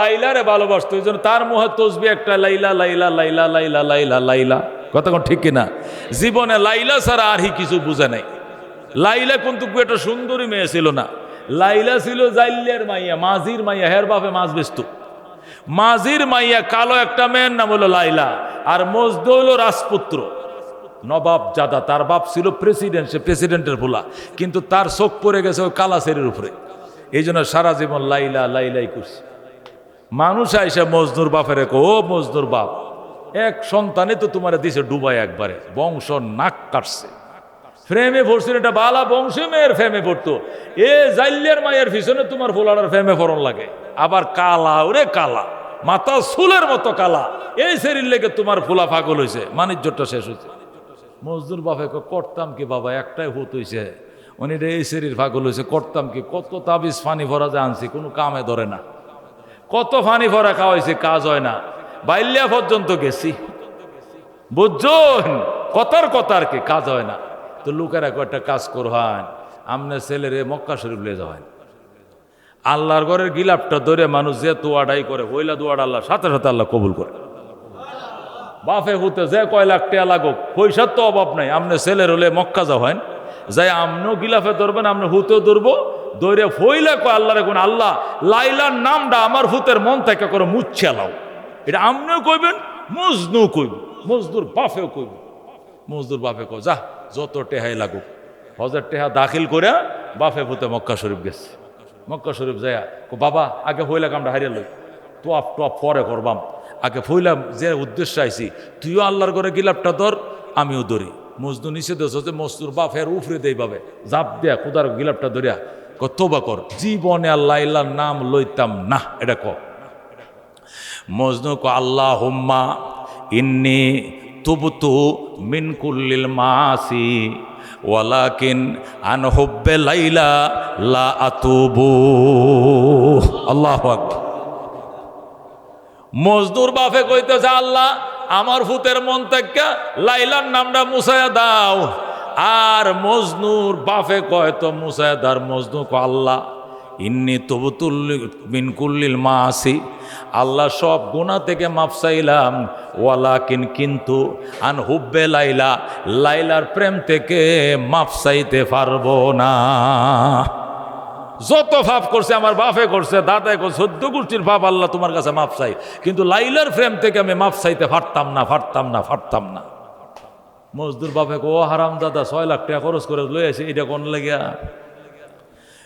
লাইলারে ভালোবাসতো, এই জন্য তার মুখে তসবি একটা, লাইলা লাইলা লাইলা লাইলা লাইলা লাইলা। কথা কোন ঠিক কিনা? জীবনে লাইলা ছাড়া আর কিছু বুঝে নাই। লাইলা কিন্তু একটা সুন্দরী মেয়ে ছিল না, লাইলা ছিল জাইল্যের মাইয়া, মাঝির মাইয়া, হের বাপে মাছ বেচত। মাঝির মাইয়া কালো একটা মেয়ের নাম হলো লাইলা, আর মজদু হলো রাজপুত্র, নবাব জাদা। তার বাপ ছিল প্রেসিডেন্ট, সে প্রেসিডেন্টের ভোলা, কিন্তু তার চোখ পড়ে গেছে ওই কালাসেরের উপরে, এই জন্য সারা জীবন লাইলা লাইলাই করছে। মানুষ আইসা মজনুর বাপের ও মজনুর বাপ, এক সন্তানে তো তোমার দিছে ডুবাই, একবারে বংশ নাক কাটছে। ফ্রেমে পড়ছিল, এটা বালা বংশে মেয়ের ফ্রেমে পড়তো, এ জাইল্যের মায়ের পিছনে তোমার ফোলার ফ্রেমে ফরন লাগে, আবার কালা, ওরে কালা, মাথা চুলের মতো কালা, এই শরীর লেগে তোমার ফোলা পাগল হয়েছে, বাণিজ্যটা শেষ হয়েছে। মজদুর বাপে করতাম কি বাবা, একটাই হুত হয়েছে, উনি এই শরীর পাগল হয়েছে, করতাম কি, কত তাবিজ ফানি ভরা যে আনছি, কোনো কামে ধরে না, কত ফানি ভরা খাওয়াইছে, কাজ হয় না, বাইল্যা পর্যন্ত গেছি, বুঝছেন, কথার কি কাজ হয় না। তো লোকেরা কয়েকটা কাজ করহান, আমনে ছেলেরে মক্কা শরীফ লে যাওয়ান, আল্লাহর ঘরের গিলাপটা ধরে মানুষ যে দোয়াটাই করে, হইলা দোয়াটা আল্লাহ সাথে সাথে আল্লাহ কবুল করে। বাফে হুতে যে কয় লাখ টাকা লাগুক, পয়সার তো অভাব নাই, আমনে ছেলের হলে মক্কা যাওয়ান, যাই আমনেও গিলাফে ধরবেন, আমনে হুতেও ধরবো, দৌড়ে ফইলা কয় আল্লাহরে কোন, আল্লাহ লাইলার নামটা আমার হুতের মন থেকে করে মুচ্ছা লাও, এটা আমনেও কইবেন, মজনু কইব, মজদুর বাফেও কইব। মজদুর বাপে কয় যা যত টেহাই লাগুক, 1000 টাকা দাখিল করে বাফে ভূতে মক্কা শরীফ গেছে। মক্কা শরীফ যায় বাবা আগে ফইলা কামটা হারিয়ে লই, টপ টপ পরে করবাম, আগে ফইলা যে উদ্দেশ্য আইছি, তুইও আল্লাহর ঘরে গিলাপটা ধর, আমিও ধরি। মজদু নিষে দেশ হচ্ছে, মজদুর বাপের উফরে দেই ভাবে জাপ দেয়া খুদার গিলাপটা ধরিয়া তোবা কর, জীবনে আল্লাহ ইল্লার নাম লইতাম না, এটা ক। মজনু ক আল্লাহ হুম্মা ইন্নি তুবতু মিন কুল্লিল মাসি ওয়ালাকিন আন হুব্বে লাইলা লা আতুবু। আল্লাহু আকবার। মজদুর বাপে কইতেছে আল্লাহ আমার ভূতের মন থেকে লাইলার নামটা মুছায়া দাও, আর মজনুর বাপে কয় তো মুছায়া দার। মজনু ক আল্লাহ ইন্নি তুবতুল মিন কুল্লিল মাসি, আল্লাহ সব গুনাহ থেকে মাফ চাইলাম, ওয়ালাকিন কিন্তু আন হুব্বে লাইলা, লাইলার প্রেম থেকে মাফ চাইতে পারবো না। যত পাপ করছে আমার বাপে করছে, দাদাই করছে, 14 গোষ্ঠীর পাপ আল্লাহ তোমার কাছে মাফ চাই, কিন্তু লাইলার প্রেম থেকে আমি মাফ চাইতে পারতাম না। মজদুর বাপে ও হারাম দাদা 6 লাখ টাকা খরচ করে লই আসে, এটা কোন লাগিয়া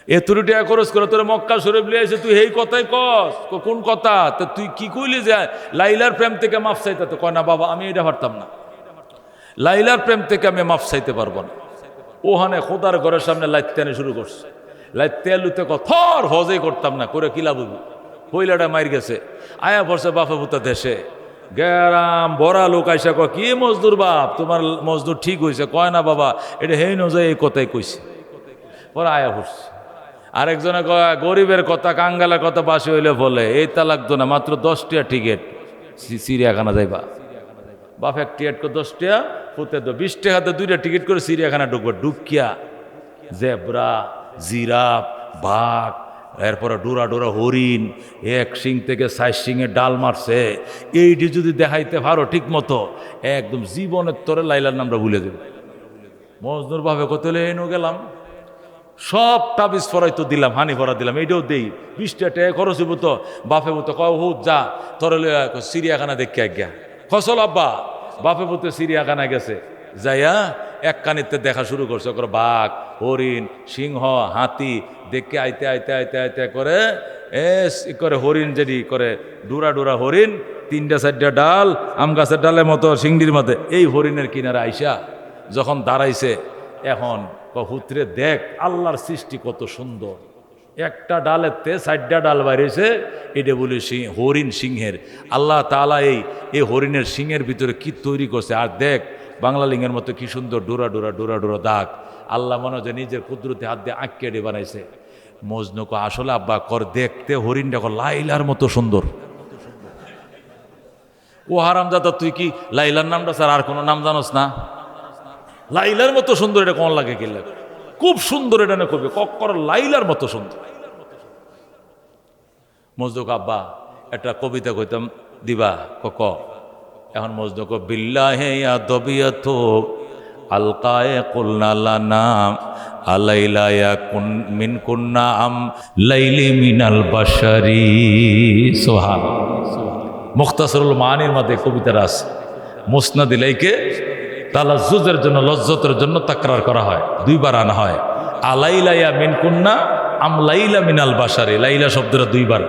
এতুরি টাকা খরচ করে তোর মক্কা শরীফ লিয়ে আসে, তুই এই কথাই কস, কোন কথা? তো তুই কি কইলি যে লাইলার প্রেম থেকে মাফ চাইতে? তো কয় না বাবা আমি এটা পারতাম না, লাইলার প্রেম থেকে আমি মাফ চাইতে পারবো না। ওখানে খোদার ঘরের সামনে লাইতে শুরু করছে, লাইতে লুতে থর হজেই করতাম না করে কিলা বুঝবো, পইলাটা মাইর গেছে, আয়া পড়ছে বাপে ভূতা দেশে গেরাম বড়া লোক আইসা কয় কি মজদুর বাপ তোমার মজদুর ঠিক হয়েছে? কয় না বাবা এটা হেই নজায় এই কথাই কইছে। পরে আয়া পড়ছে আরেকজনে কয় গরিবের কথা কাঙ্গালের কথা বাসি হইলে বলে, এই তা লাগতো না, মাত্র 10 টাকা টিকিট চিড়িয়াখানা যাইবা। বাপ এক টিকিট করে 10 টাকা, ফুতে 20 টাকাতে 2টা টিকিট করে চিড়িয়াখানা ঢুকবা। ঢুকিয়া জেব্রা, জিরাফ, বাঘ, এরপরে ডোরা ডোরা হরিণ, 1 সিং থেকে 4 সিংয়ে ডাল মারছে, এইটি যদি দেখাইতে পারো ঠিক মতো একদম জীবনের তরে লাইলার নামটা ভুলে দেবে। মজনুর বাপে কত এনে গেলাম, সব তাবিজ ফরাই তো দিলাম, হানি ভরা দিলাম, এইটাও দেই, 20 টাকা খরচ হইব তো। বাপে বুতো কয় হুত যা তোর চিড়িয়াখানা দেখে আজ্ঞা ফসল আব্বা। বাপে বুতো চিড়িয়াখানা গেছে, যাইয়া এক কানিতে দেখা শুরু করছে, করে বাঘ, হরিণ, সিংহ, হাতি দেখে আইতে আইতে আইতে আইতে করে করে হরিণ যেটি করে ডুরা ডুরা হরিণ, 3টা 4টা ডাল, আম গাছের ডালের মতো সিংড়ির মধ্যে, এই হরিণের কিনারে আইসা যখন দাঁড়াইছে, এখন হুতরে দেখ আল্লাহর সৃষ্টি কত সুন্দর, একটা ডালেতে 4টা ডাল বাইরেছে, এটা বলি হরিণ সিংহের। আল্লাহ তাআলা এই হরিণের সিংহের ভিতরে কি তৈরি করছে, আর দেখ বাংলা লিঙ্গের মতো কি সুন্দর ডোরা ডোরা ডোরা ডোরা দাগ, আল্লাহ মনে হয় নিজের কুদরতে হাত দিয়ে আঁক কেটে বানাইছে। মজনু কয় আসলে আব্বা কর দেখতে হরিণটা লাইলার মতো সুন্দর। ও হারামজাদা তুই কি লাইলার নামটা স্যার আর কোনো নাম জানোস না? লাইলার মতো সুন্দর এটা কোন লাগে, কি লাগে? খুব সুন্দর, এটা না কবি কর লাইলার মতো সুন্দর। মজদুক আব্বা একটা কবিতা কইতাম দিবা ক এখন মজদুক বিল্লাহে ইয়া দবিয়াতু আলকায়ে কুলনা লানা আলাইলা ইয়া কুন মিন কুন্না আম লাইলি মিনাল বাশারি। সুবহানাল্লাহ। মুখতাসরুল মানির মধ্যে কবিতার আছে। মুসনাদ ইলাইকে তালাজ্জুজের জন্য, লজ্জতের জন্য তাকরার করা হয়, দুইবার আনা হয়। আলাইলা ইয়া মিন কুন্না আম লাইলা মিনাল বাশারি, লাইলা শব্দটা দুইবার।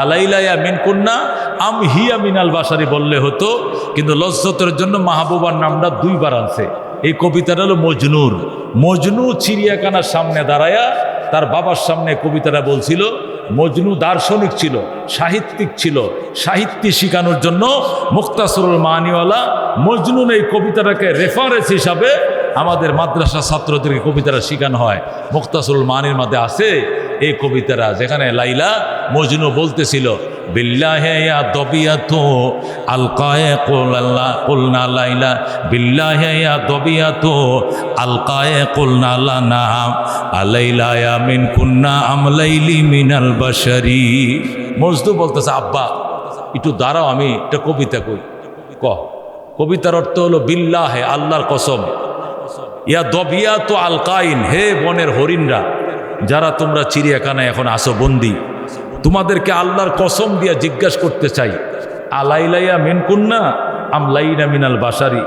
আলাইলা ইয়া মিন কুন্না আম হিয়া মিনাল বাশারি বললে হতো, কিন্তু লজ্জতের জন্য মাহবুবার নামটা দুইবার আনছে। এই কবিতাটা হলো মজনুর। মজনু চিড়িয়াখানার সামনে দাঁড়ায়া তার বাবার সামনে কবিতাটা বলছিল। মজনু দার্শনিক ছিল, সাহিত্যিক ছিল, সাহিত্য শিখানোর জন্য মুখতাসরুল মানিওয়ালা মজনুন এই কবিতাটাকে রেফারেন্স হিসাবে আমাদের মাদ্রাসা ছাত্রদেরকে কবিতাটা শেখানো হয়। মুখতাসরুল মানির মধ্যে আছে এই কবিতাটা, যেখানে লাইলা মজনু বলতেছিল বিল্লাহে ইয়া দবিয়াতু আলকায়ে কুলনা লাইলা, বিল্লাহে ইয়া দবিয়াতু আলকায়ে কুলনা লানা আলাইলা ইয়া মিন কুন্না আম লাইলি মিনাল বাশারি। মজনু বলতেছে আব্বা একটু দাঁড়াও, আমি একটা কবিতা কই। কবিতার অর্থ হলো বিল্লাহে আল্লাহর কসম, ইয়া দবিয়াতু আলকাইন, হে বনের হরিণরা যারা তোমরা চিড়িয়াখানায় এখন আসো বন্দি, তোমাদেরকে আল্লাহর কসম দিয়া জিজ্ঞাসা করতে চাই, আলাইলাইয়া মিন কুন্না আম লাইলা মিনাল বাশারি,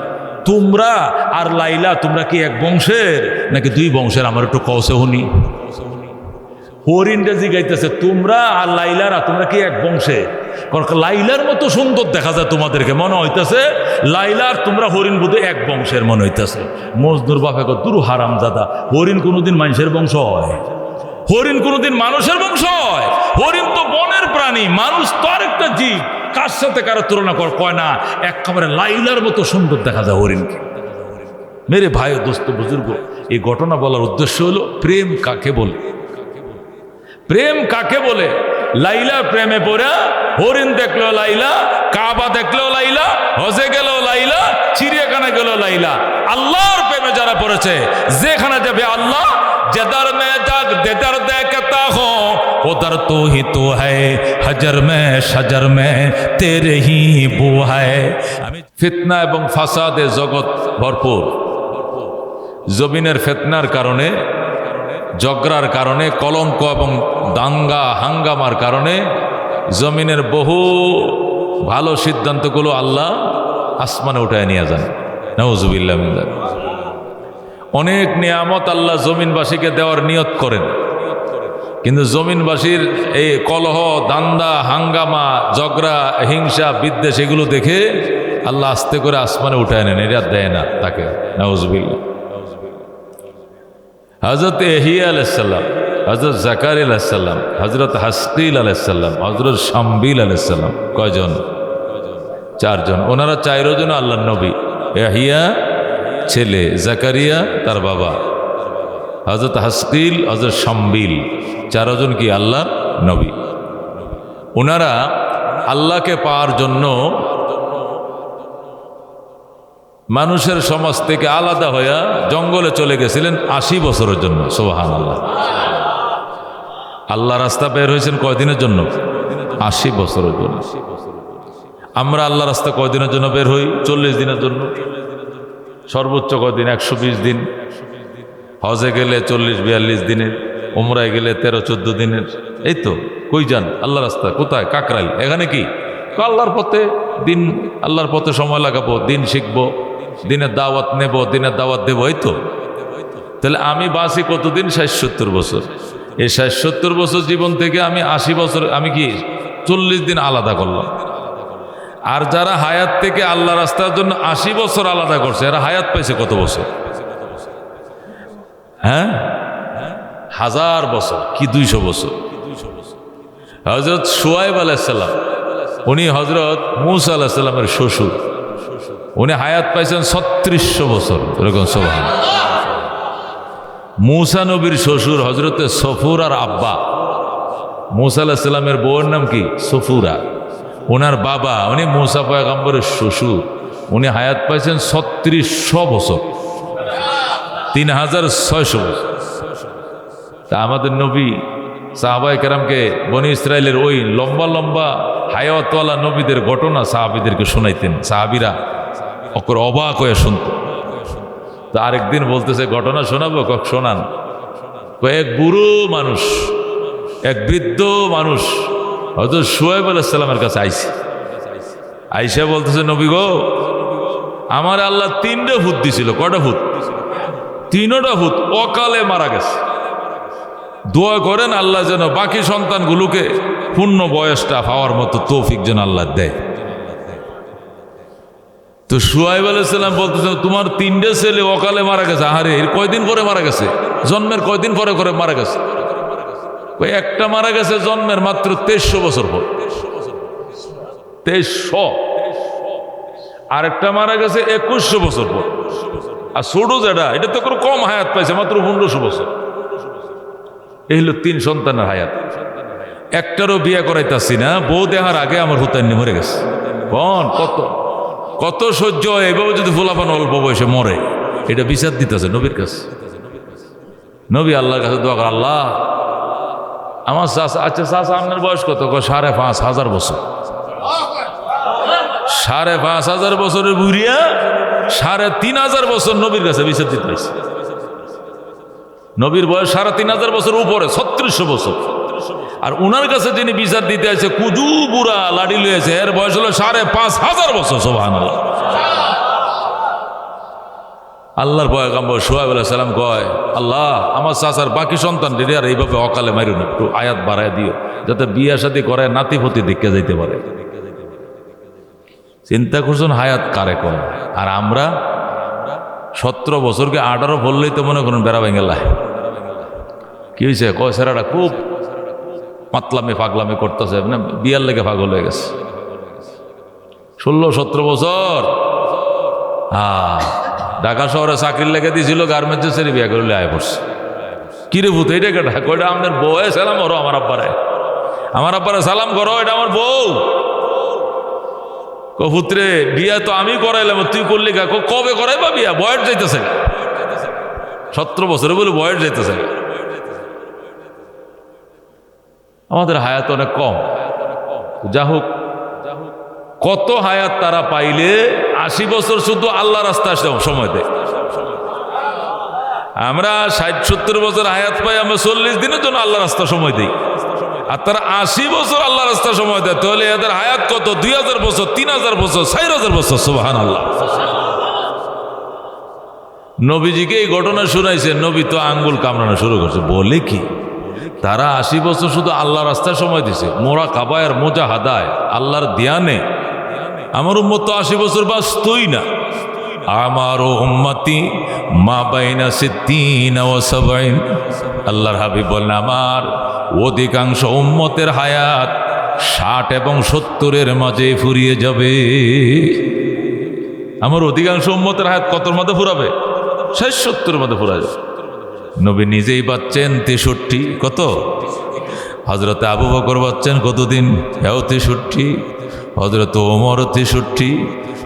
তোমরা আর লাইলা তোমরা কি এক বংশের নাকি দুই বংশের? আমার একটু কওছে হুনি। হরিণটা জিগাইতেছে তোমরা আর লাইলারা তোমরা কি এক বংশে? লাইলার মতো সুন্দর দেখা যায় তোমাদেরকে, মনে হইতেছে লাইলার তোমরা হরিণ বোধহয় এক বংশের মনে হইতেছে। মজনুর বাপে দূর হারাম দাদা, হরিণ কোনোদিন মানুষের বংশ হয়? হরিণ কোনোদিন মানুষের বংশ হয়? হরিণ তো বনের প্রাণী, মানুষ তো আরেকটা জীব, কার সাথে কারো তুলনা কয় না। একেবারে লাইলার মতো সুন্দর দেখা যায় হরিণকে। মেরে ভাই দোস্ত বুজুর্গ, এই ঘটনা বলার উদ্দেশ্য হলো প্রেম কাকে বলে, প্রেম কাকে বলে। লাইলা প্রেমে পড়া হরিণ দেখলো লাইলা, কাবা দেখলো লাইলা, হজে গেল লাইলা, চিড়িয়াখানা গেল লাইলা। আল্লাহর প্রেমে যারা পড়েছে, যেখানে যাবে আল্লাহ जदर में जग देदर देखता हो उधर तो ही तो है, हजर में शजर में तेरे ही बू है। ফিতনা এবং ফাসাদে জগৎ ভরপুর। জমিনের ফিতনার কারণে, ঝগড়ার কারণে, কলঙ্ক এবং দাঙ্গা হাঙ্গামার কারণে জমিনের বহু ভালো সিদ্ধান্তগুলো আল্লাহ আসমানে উঠায় নিয়ে যান। নাউজুবিল্লাহ মিন যালিক। অনেক নিয়ামত আল্লাহ জমিনবাসীকে দেওয়ার নিয়ত করেন, কিন্তু জমিনবাসীর এই কলহ, দান্দা, হাঙ্গামা, ঝগড়া, হিংসা, বিদ্বেষ এগুলো দেখে আল্লাহ আস্তে করে আসমানে উঠায় নেন, এটা দেয় না তাকে। নাউজুবিল্লাহ। হযরত ইয়াহইয়া আলাইহিস সালাম, হযরত জাকারিয়া আলাইহিস সালাম, হযরত হাসকিল আলাইহিস সালাম, হযরত শামবিল আলাইহিস সালাম, কয়জন? চারজন। ওনারা চারজন আল্লাহর নবী। ইয়াহইয়া ছেলে, জাকারিয়া তার বাবা, হযরত হাসকিল, হযরত শামবিল, চারজন কি আল্লাহর নবী। ওনারা আল্লাহকে পাওয়ার জন্য মানুষের সমাজ থেকে আলাদা হইয়া জঙ্গলে চলে গেছিলেন 80 বছরের জন্য। সুবহানাল্লাহ। আল্লাহ রাস্তা বের হয়েছেন কয়দিনের জন্য? 80 বছরের জন্য। আমরা আল্লাহ রাস্তা কয়দিনের জন্য বের হই? 40 দিনের জন্য। সর্বোচ্চ কয়দিন? 120 দিন। হজে গেলে 40-42 দিনের, উমরায় গেলে 13-14 দিনের। এই তো কই যান? আল্লাহ রাস্তা কোথায়? কাকরাইল। এখানে কি আল্লাহর পথে দিন, আল্লাহর পথে সময় লাগাবো, দিন শিখবো, দিনের দাওয়াত নেব, দিনের দাওয়াত দেবো। এই তো। তাহলে আমি বাঁচি কতদিন? 60-70 বছর। এই 60-70 বছর জীবন থেকে আমি 80 বছর, আমি কি 40 দিন আলাদা করলাম। আর যারা হায়াত থেকে আল্লাহ রাস্তার জন্য 80 বছর আলাদা করছে, এরা হায়াত পাইছে কত বছর? হ্যাঁ, 1000 বছর কি 200 বছর। হযরত শুআয়ব আলাইহিস সালাম, উনি হযরত মূসা আলাইহিস সালামের শ্বশুর, উনি হায়াত পাইছেন 3600 বছর। এরকম সুবহানাল্লাহ। মূসা নবীর শ্বশুর হযরতে সফুরার আব্বা, মূসা আলাইহিস সালামের বউয়ের নাম কি? সফুরা। ওনার বাবা, উনি মূসা পয়গম্বরের শ্বশুর, উনি হায়াত পাইছেন 3600 বছর, 3600 বছর। তা আমাদের নবী সাহাবায়ে কেরামকে বনি ইসরায়েলের ওই লম্বা লম্বা হায়াতওয়ালা নবীদের ঘটনা সাহাবীদেরকে শোনাইতেন। সাহাবীরা অকর অবাক হয়ে শুনত। তো আরেকদিন বলতেছে ঘটনা শোনাবো, শোনান। এক বুড়ো মানুষ, এক বৃদ্ধ মানুষ হযরত শুআয়ব আলাইহিস সালামের কাছে আইছে। আইসা বলতেছে, নবী গো, আমার আল্লাহ 3টে ভূত দিছিল। কয়টা ভূত? 3টা ভূত অকালে মারা গেছে। দোয়া করেন আল্লাহ যেন বাকি সন্তানগুলোকে পূর্ণ বয়সটা পাওয়ার মতো তৌফিক যেন আল্লাহ দেয়। তো শুআয়ব আলাইহিস সালাম বলতেছে, তোমার 3টে ছেলে অকালে মারা গেছে। আরে এর কয়দিন পরে মারা গেছে? জন্মের কয়দিন পরে করে মারা গেছে? একটা মারা গেছে জন্মের মাত্র 2300 বছর পর। 2300। আরেকটা মারা গেছে 2100 বছর পর। আর ছোট যেটা, এটা তো কোনো কম হায়াত পাইছে, মাত্র 1500 বছর। এই হলো 3 সন্তানের হায়াত। একটারও বিয়ে করাইতাছি না, বউ দেখার আগে আমার হুতান্নি মরে গেছে। কত কত সহ্য হয় এইভাবে যদি ফুলাফান অল্প বয়সে মরে। এটা বিচার দিতেছে নবীর কাছে। নবী আল্লাহর কাছে দোয়া করে, আল্লাহ আমার চাচা, আচ্ছা চাচা আপনার বয়স কত? 5,500 বছর। 5,500 বছরের বুড়িয়া 3,500 বছর নবীর কাছে বিচার দিতে হয়েছে। নবীর বয়স 3,500 বছর উপরে, 3600 বছর। আর উনার কাছে যিনি বিচার দিতে আছে কুজু বুড়া লাড়ি লইয়াছে, এর বয়স হলো 5,500 বছর। সুবহানাল্লাহ। আল্লাহর পয়গম্বর শুআয়ব আলাইহিস সালাম কয়, আল্লাহ আমার চাচার বাকি সন্তান আর এইভাবে অকালে মারিও না, একটু আয়াত বাড়ায় দিও যাতে বিয়া শাদী করে নাতিপতি দিকে যাইতে পারে। চিন্তা করছেন হায়াত কারে কম। আর আমরা 17 বছরকে 18 বললেই তো মনে করুন বেড়া ভেঙে লাই। কি হয়েছে? কয় সেরাটা খুব মাতলামি পাগলামি করতেছে, মানে বিয়ার লেগে পাগল হয়ে গেছে। 16-17 বছর। ঢাকা শহরে চাকরির লেগে দিয়েছিল, গার্মেন্টসে ছেড়ে বিয়ে করলে আয় পড়ছে। কিরে ভূত এইটা কেটা? কয়টা আমাদের বউ। সালাম করো আমার আব্বারে সালাম করো, এটা আমার বউ। পুত্রে বিয়া তো আমি করাইলাম, তুই করলি কা? কবে করাইবা বিয়া? বয়স যাইতেছে 17 বছরে বলে বয়স যাইতেছে। আমাদের হায়াত অনেক কম। যা হোক, কত হায়াত তারা পাইলে 80 বছর শুধু আল্লাহ রাস্তায় সময় দেয়। আমরা 60-70 বছর হায়াত পাই, আমরা 40 দিনের জন্য আল্লাহ রাস্তা সময় দিই। আর তারা 80 বছর আল্লাহ রাস্তা সময় দেয়। তাহলে এদের হায়াত কত? 2000 বছর, 3000 বছর, 4000 বছর। সুবহানাল্লাহ। নবীজিকে এই ঘটনা শুনাইছে, নবী তো আঙ্গুল কামড়ানো শুরু করছে। বলে কি তারা 80 বছর শুধু আল্লাহ রাস্তায় সময় দিছে, মুরাকাবায় আর মুজাহাদায়, আল্লাহর ধ্যানে। আমার উম্মত তো 80 বছর বাঁচতই না। আমার উম্মতি মা বাইনা 60 ওয়া 70। আল্লাহর হাবিব বলেন, আমার অধিকাংশ উম্মতের হায়াত 60 এবং 70-এর মাঝে ফুরিয়ে যাবে। আমার অধিকাংশ উম্মতের হায়াত কতর মধ্যে ফুরাবে? 60-70-এর মধ্যে ফুরাবে। নবী নিজেই বাচ্চেন 63। কত? হযরত আবু বকর বাচ্চেন কতদিন? 63। হযরত ওমর 63,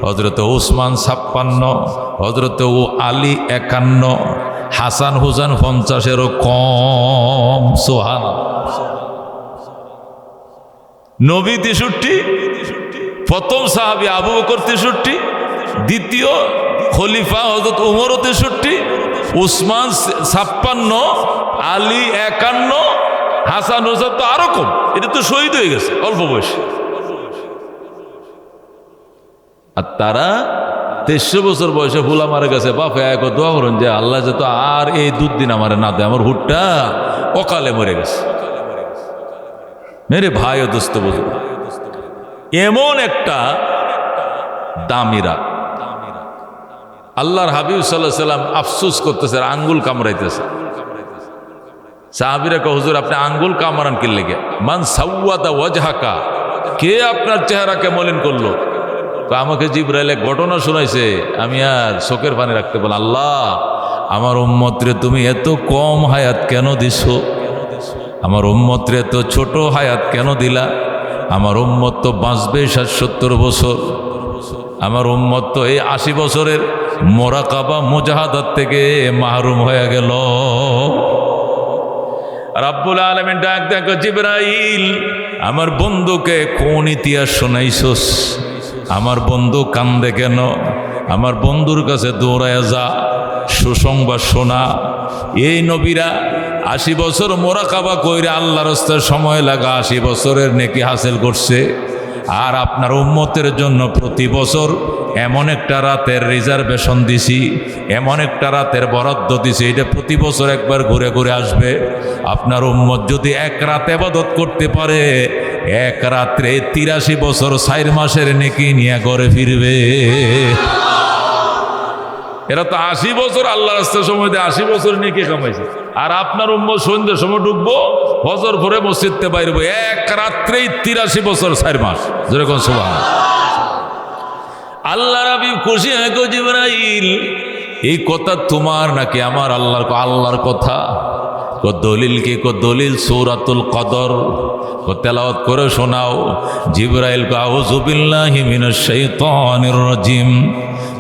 হযরত ওসমান 56, হযরত আলী 51, হাসান হুসেন 50-এরও কম। সুবহানাল্লাহ। নবী 63, প্রথম সাহাবী আবু বকর 63, দ্বিতীয় খলিফা হযরত ওমর 63, ওসমান 56, আলী 51, হাসান হুসেন তো আরো কম। এটা তো শহীদ হয়ে গেছে অল্প বয়সে। আর তারা 2300 বছর বয়সে ফুলা মারা গেছে। বাপে এক দোয়া করেন যে আল্লাহ যত আর এই দুদিন আমার না দেয়, আমার হুটটা অকালে মরে গেছে। মেরে ভাই ও দোস্ত বুঝুন, এমন একটা দামি রাত। আল্লাহর হাবিব সাল্লাল্লাহু আলাইহি সাল্লাম আফসোস করতেছে, আঙ্গুল কামড়াইতেছে। সাহাবীরা কয়, হুজুর আপনি আঙ্গুল কামড়ান কি লেগে? মান সাওয়াদা ওয়াজহাকা, কে আপনার চেহারাকে মলিন করলো? তো আমাকে জিবরাইল এক ঘটনা শোনাইছে, আমি আর চোখের পানি রাখতে পারলাম। আল্লাহ, আমার উম্মতরে তুমি এত কম হায়াত কেন দিছো? আমার উম্মতরে এত ছোট হায়াত কেন দিলা? আমার উম্মত তো বাঁচবে 60-70 বছর। আমার উম্মত তো এই 80 বছরের মুরাকাবা মুজাহাদাত থেকে মাহরুম হয়ে গেল। রাব্বুল আলামিন ডাক দেখো, জিবরাইল আমার বন্ধুকে কোন ইতিহাস শোনাইছস? আমার বন্ধু কান্দে কেন? আমার বন্ধুর কাছে দৌড়ায় যা, সুসংবাদ শোনা। এই নবীরা 80 বছর মোরাকাবা কইরে আল্লাহর রাস্তায় সময় লাগা 80 বছরের নেকি হাসিল করছে। আর আপনার উম্মতের জন্য প্রতি বছর এমন একটা রাতের রিজার্ভেশন দিছি, এমন একটা রাতের বরাদ্দ দিছি, এটা প্রতি বছর একবার ঘুরে ঘুরে আসবে। আপনার উম্মত যদি এক রাত ইবাদত করতে পারে, এক রাত্রে 83 বছর 4 মাসের নেকি নিয়ে ঘরে ফিরবে। এরা তো 80 বছর আল্লাহ রাস্তার সময় 80 বছর নেকি কামাইছে। আর আপনার উম্মত সন্ধ্যের সময় ঢুকবো, ফজর ভরে মসজিদতে বাইরবো, এক রাত্রেই 83 বছর 4 মাস। যেরকম সুবহান আল্লাহ। নবী খুশি হয়ে কো, জিবরাইল এই কথা তোমার নাকি আমার? আল্লাহর কথা। কো দলিল কি? কো দলিল সূরাতুল কদর। কো তেলাওয়াত করে শোনাও। জিবরাইল কো আউযু বিল্লাহি মিনাশ শাইতানির রাজিম,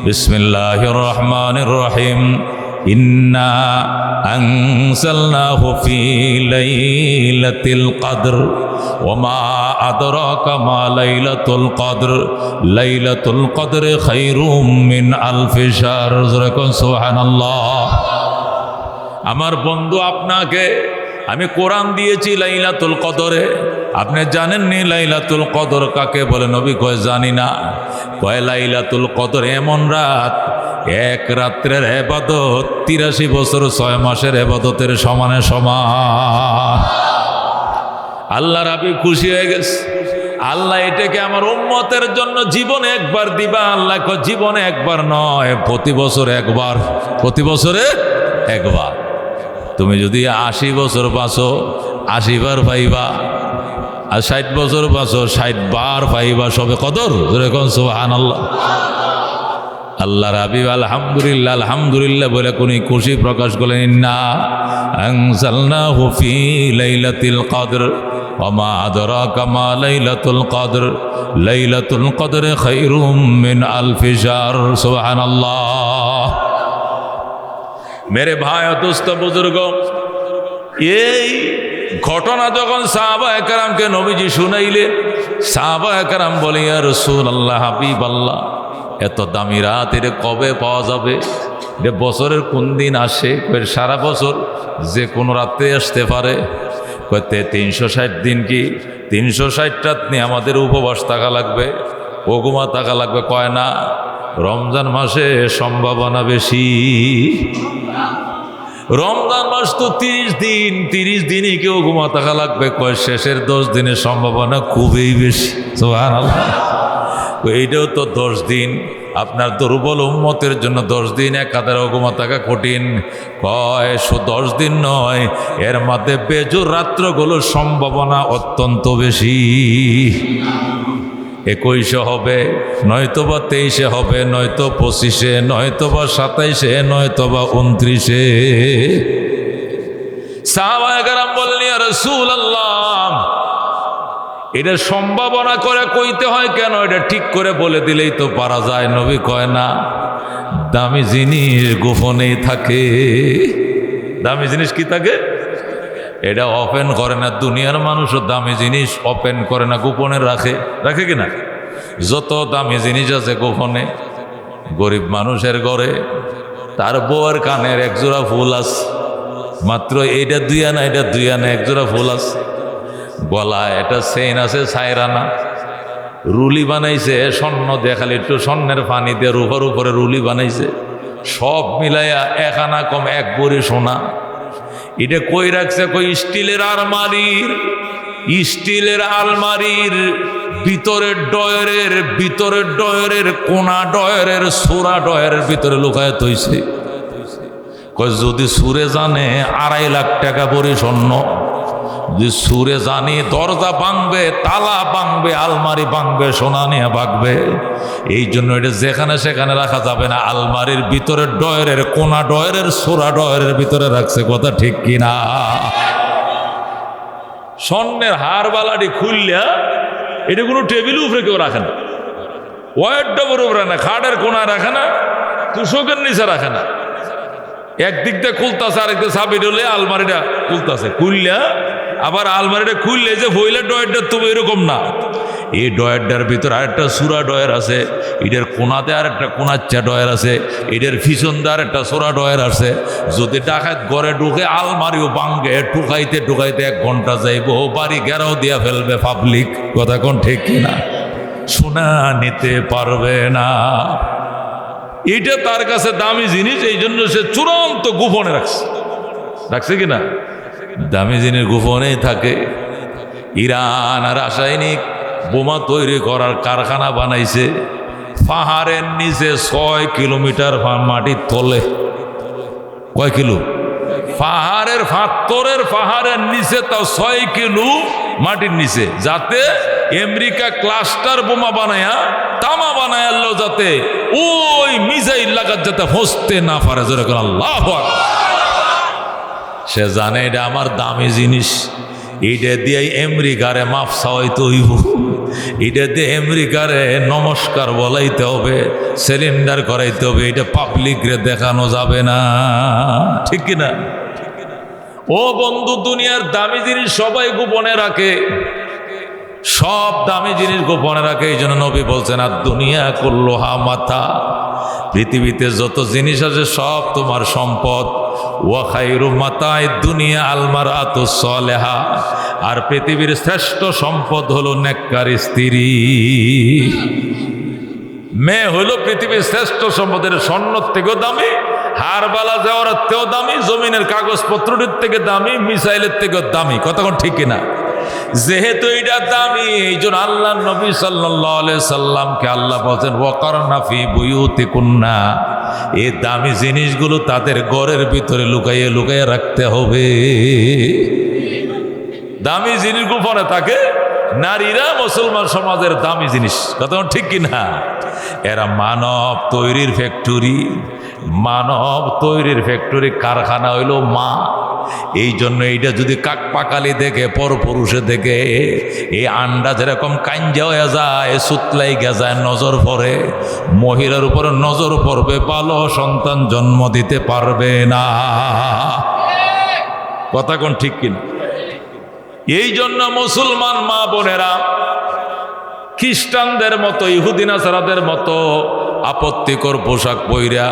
বিসমিল্লাহির রহমানির রহিম। ইন্না আনজালনাহু ফি লাইলাতিল কদর ওয়া মা আদরাকা মা লাইলাতুল কদর, লাইলাতুল কদরে খায়রুম মিন আলফি শাহর। সুবহানাল্লাহ। আমার বন্ধু আপনাকে আমি কোরআন দিয়েছি লাইলাতুল কদরে। আপনি জানেননি লাইলাতুল কদর কাকে বলে? নবী কয় জানি না। কয় লাইলাতুল কদর এমন রাত, এক রাত্রের ইবাদত 83 বছর 6 মাসের ইবাদতের সমানে সমান। আল্লাহ রাবি খুশি হয়ে গেছে। আল্লাহ এটাকে আমার উম্মতের জন্য জীবনে একবার দিবা। আল্লাহ কয় জীবনে একবার নয়, প্রতি বছর একবার, প্রতি বছরে একবার। তুমি যদি 80 বছর বাঁচো 80 বার পাইবা, আর 60 বছর বাঁচো 60 বার পাইবা সবে কদর। যেরকম সুবহানাল্লাহ। আল্লাহ রাবিব আলহামদুলিল্লাহ আলহামদুলিল্লাহ বলে কোনি খুশি প্রকাশ করলেন। ইন্না আনজালনাহু ফি লাইলাতিল কদর ওয়া মা আদরাকা মা লাইলাতুল কদর, লাইলাতুল কদরে খায়রুম মিন আলফি শাহর। সুবহানাল্লাহ। মেরে ভাই দোস্ত বুজুর্গ, এই ঘটনা যখন সাহাবায়ে কেরামকে নবীজি শুনাইলেন, সাহাবায়ে কেরাম বলে, ইয়া রাসূলুল্লাহ, হাবিব আল্লাহ, এত দামি রাত এটা কবে পাওয়া যাবে? এটা বছরের কোন দিন আসে? সারা বছর যে কোনো রাতে আসতে পারে। কইতে 360 দিন কি 360 রাত নিয়ে আমাদের উপবাস থাকা লাগবে, ওগুমা থাকা লাগবে? কয় না, রমজান মাসে সম্ভাবনা বেশি। রমজান মাস তো 30 দিন, 30 দিনই কেউ ঘুমা থাকা লাগবে। কয় শেষের 10 দিনের সম্ভাবনা খুবই বেশি। সুবহানাল্লাহ। এইটাও তো 10 দিন। আপনার দুর্বল উম্মতের জন্য 10 দিন একাধারে ঘুমা থাকা কঠিন। কয় 10 দিন নয়, এর মধ্যে বেজোর রাত্রগুলোর সম্ভাবনা অত্যন্ত বেশি। 21 হবে, নয়তোবা 23 হবে, নয়তো 25, নয়তোবা 27, নয়তোবা 29। সাহাবায়ে কেরাম বললেন, ইয়া রাসূলুল্লাহ, এটা সম্ভাবনা করে কইতে হয় কেন? এটা ঠিক করে বলে দিলেই তো পারা যায়। নবী কয় না, দামি জিনিস গোপনেই থাকে। দামি জিনিস কি থাকে? এটা ওপেন করে না। দুনিয়ার মানুষও দামি জিনিস ওপেন করে না, গোপনে রাখে। রাখে কিনা? যত দামি জিনিস আছে গোপনে। গরিব মানুষের ঘরে তার বউয়ের কানের 1 জোড়া ফুল আছে, মাত্র এইটা 2 আনা, এটা 2 আনা, 1 জোড়া ফুল আছে। গলায় এটা চেইন আছে 4 আনা। রুলি বানাইছে স্বর্ণ দিয়ে, খালি একটু স্বর্ণের পানি দিয়ে রূপার উপরে রুলি বানাইছে। সব মিলাইয়া 1 আনা কম 1 ভরি সোনা। এটা কই রাখছে? কই স্টিলের আলমারির, স্টিলের আলমারির ভিতরের ডয়ের কোনা ডয়ের সোরা ডয়ের ভিতরে লুকায় তৈছে। কই যদি সুরে জানে 2.5 লাখ টাকা ভরি স্বর্ণ। যদি সুরে জানি দরজা ভাঙবে, তালা ভাঙবে, আলমারি ভাঙবে, সোনা নিয়ে ভাগবে। এই জন্য এটা যেখানে সেখানে রাখা যাবে না। আলমারির ভিতরে ডয়ের কোনা ডয়ের সোরা ডয়ের ভিতরে রাখছে। কথা ঠিক কিনা? স্বর্ণের হার বালাটি খুললিয়া এটা কোনো টেবিল উপরে কেউ রাখে না, ওয়ার ডবর উপরে না, খাটের কোনা রাখে না, তুষকের নিচে রাখে না। একদিক দিয়ে খুলতেছে, আরেক দিয়ে চাবি ঢুলে আলমারিটা খুলতেছে, খুললে আবার আলমারিটা খুললে যে ভইলে ডয়ারটা তুমি এরকম না, এই ডয়ারটার ভিতর আরেকটা সুরা ডয়ার আছে, এটার কোনাতে আরেকটা কোনাচ্চা ডয়ার আছে, এটার পিছন দিয়ে আরেকটা সোরা ডয়ার আছে। যদি ডাকাত ঘরে ঢুকে আলমারিও ভাঙ্গে, ঢুকাইতে ঢুকাইতে 1 ঘন্টা যাইব, বাড়ি ঘেরাও দিয়া ফেলবে পাবলিক। কথা কোন ঠিক কিনা? শোনা নিতে পারবে না। এটা তার কাছে দামি জিনিস, এই জন্য সে চূড়ান্ত গোপনে রাখছে কিনা? দামি জিনিস গোপনেই থাকে। ইরান রাসায়নিক বোমা তৈরি করার কারখানা বানাইছে পাহাড়ের নিচে 6 কিলোমিটার মাটির তলে। কয় কিলো? পাহাড়ের ফাত্তরের পাহাড়ের নিচে, তাও 6 কিলো মাটির নিচে, যাতে আমেরিকা ক্লাস্টার বোমা বানায়া তামা বানায় আল্লাহ, যাতে ওই মিসাইল লাগার যাতে ফসতে না পারে। যেরকম আল্লাহু আকবার। সে জানে এটা আমার দামি জিনিস, এইটা দিয়ে আমেরিকারে মাপ চাওয়াইতে হইব, এটা দিয়ে আমেরিকারে নমস্কার বলাইতে হবে, সিলিন্ডার করাইতে হবে, এটা পাবলিকরে দেখানো যাবে না। ঠিক কিনা? ও বন্ধু, দুনিয়ার দামি জিনিস সবাই গোপনে রাখে, সব দামি জিনিস গোপনে রাখে। এই জন্য নবী বলছেন, আর দুনিয়া কুল্লুহা মাতা, পৃথিবীতে যত জিনিস আছে সব তোমার সম্পদ। ওয়া খায়রু মাতায়ে দুনিয়া আল মারআতুস সালেহা, আর পৃথিবীর শ্রেষ্ঠ সম্পদ হলো নেককার স্ত্রী। মেয়ে হলো পৃথিবীর শ্রেষ্ঠ সম্পদের, স্বর্ণর থেকেও দামি, হারবালা জওহরাত থেকেও দামি, জমিনের কাগজপত্রের থেকে দামি, মিসাইলের থেকেও দামি। কথা কোন ঠিক কিনা? যেহেতু এটা দামি, এই জন্য আল্লাহ নবী সাল্লাল্লাহু আলাইহি সাল্লামকে আল্লাহ বলেন, ওয়াকারনা ফি বুয়ুতিকুন্না, এই দামি জিনিসগুলো তাদের ঘরের ভিতরে লুকাইয়ে লুকাইয়ে রাখতে হবে। দামি জিনিস গোপনে থাকে। নারীরা মুসলমান সমাজের দামি জিনিস। কথা ঠিক কিনা? এরা মানব তৈরির ফ্যাক্টরি, মানব তৈরির ফ্যাক্টরি, কারখানা হইল মা। এই জন্য এইটা যদি কাক পাকালি দেখে, পরপুরুষে দেখে, এই আন্ডা যেরকম কাঞ্জা হয়ে যায়, সুতলাই গেজায় নজর পড়ে, মহিলার উপরে নজর পড়বে, ভালো সন্তান জন্ম দিতে পারবে না। কথা কোন ঠিক কিনা? এই জন্য মুসলমান মা বোনেরা খ্রিস্টানদের মতো, ইহুদি নাসারাদের মতো আপত্তিকর পোশাক পইরা,